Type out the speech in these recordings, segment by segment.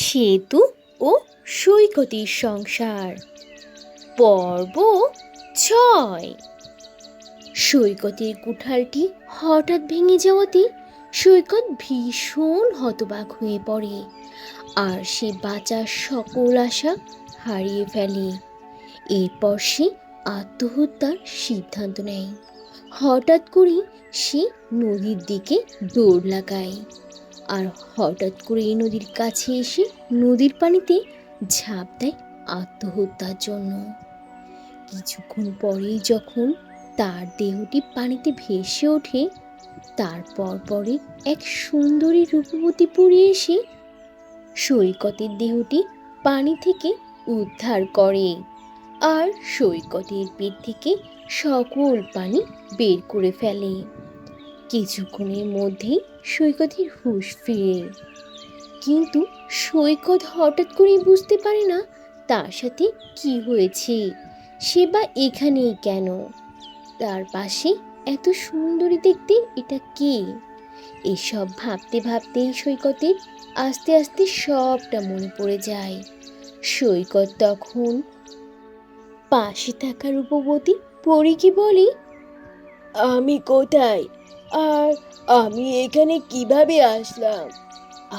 সেতু ও সৈকতের সংসার পর্ব ৬। সৈকতের কুঠারটি হঠাৎ ভেঙে যাওয়াতে সৈকত ভীষণ হতবাক হয়ে পড়ে আর সে বাঁচার সকল আশা হারিয়ে ফেলে। এরপর সে আত্মহত্যার সিদ্ধান্ত নেয়। হঠাৎ করে সে নদীর দিকে দৌড় লাগায় আর হঠাৎ করে এই নদীর কাছে এসে নদীর পানিতে ঝাঁপ দেয় আত্মহত্যার জন্য। কিছুক্ষণ পরেই যখন তার দেহটি পানিতে ভেসে ওঠে, তারপর পরে এক সুন্দরী রূপবতী পরী এসে সৈকতের দেহটি পানি থেকে উদ্ধার করে আর সৈকতের পেট থেকে সকল পানি বের করে ফেলে। কিছুক্ষণের মধ্যেই সৈকতের হুঁশ ফিরে, কিন্তু সৈকত হঠাৎ করেই বুঝতে পারে না তার সাথে কি হয়েছে, সে বা এখানেই কেন, তার পাশে এত সুন্দরী দেখতে এটা কে। এসব ভাবতে ভাবতেই সৈকতের আস্তে আস্তে সবটা মনে পড়ে যায়। সৈকত তখন পাশে থাকা রূপবতী পরীকে বলে, আমি কোথায় আর আমি এখানে কিভাবে আসলাম?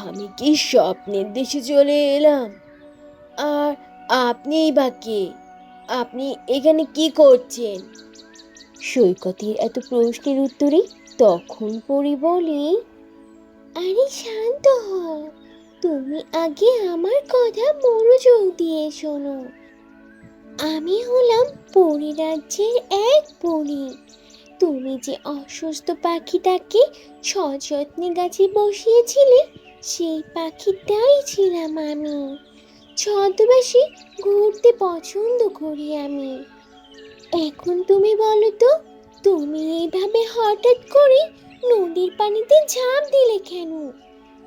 আমি কি স্বপ্নের দেশে চলে এলাম? আর আপনিই বা কে? আপনি এখানে কি করছেন? সৈকতের এত প্রশ্নের উত্তরে তখন পরী বলে, আরে শান্ত হও, তুমি আগে আমার কথা মনোযোগ দিয়ে শোনো। আমি হলাম পরিরাজ্যের এক পরী। তুমি যে অসুস্থ পাখিটাকে সযত্নে গাছে বসিয়েছিলে, সেই পাখিটাই ছিলাম আমি। ছদ্মবেশে ঘুরতে পছন্দ করি আমি। এখন তুমি বলো তো, তুমি এইভাবে হঠাৎ করে নদীর পানিতে ঝাঁপ দিলে কেন?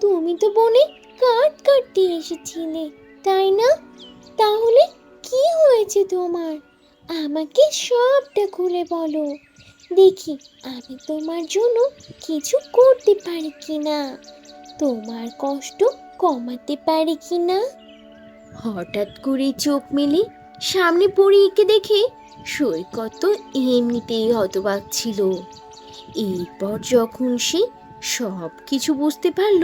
তুমি তো বনে কাঠ কাটতে এসেছিলে, তাই না? তাহলে কি হয়েছে তোমার? আমাকে সবটা খুলে বলো, দেখি আমি তোমার জন্য কিছু করতে পারি কিনা, তোমার কষ্ট কমাতে পারি কিনা। হঠাৎ করে চোখ মেলে সামনে পরীকে দেখে সৈকত তো এমনিতেই হতবাক ছিল। এরপর যখন সে সব কিছু বুঝতে পারল,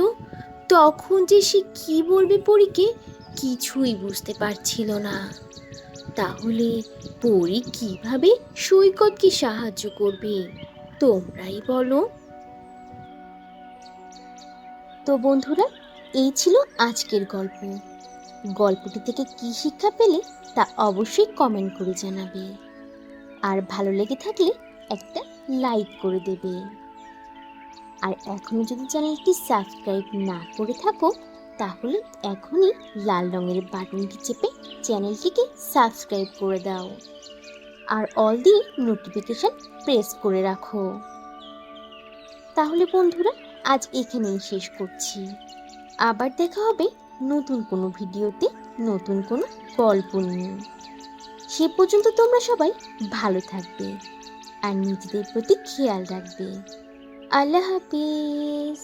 তখন যে সে কি বলবে পরীকে কিছুই বুঝতে পারছিল না। তাহলে পরী কিভাবে সৈকতকে সাহায্য করবে, তোমরাই বলো। তো বন্ধুরা, এই ছিল আজকের গল্প। গল্পটি থেকে কি শিক্ষা পেলে তা অবশ্যই কমেন্ট করে জানাবে, আর ভালো লেগে থাকলে একটা লাইক করে দেবে। আর এখনো যদি চ্যানেলটি সাবস্ক্রাইব না করে থাকো, তাহলে এখনই লাল রঙের বাটনটি চেপে চ্যানেলটিকে সাবস্ক্রাইব করে দাও আর অল দিয়ে নোটিফিকেশন প্রেস করে রাখো। তাহলে বন্ধুরা, আজ এখানেই শেষ করছি। আবার দেখা হবে নতুন কোনো ভিডিওতে, নতুন কোনো গল্প নিয়ে। সে পর্যন্ত তোমরা সবাই ভালো থাকবে আর নিজেদের প্রতি খেয়াল রাখবে। আল্লাহ হাফিজ।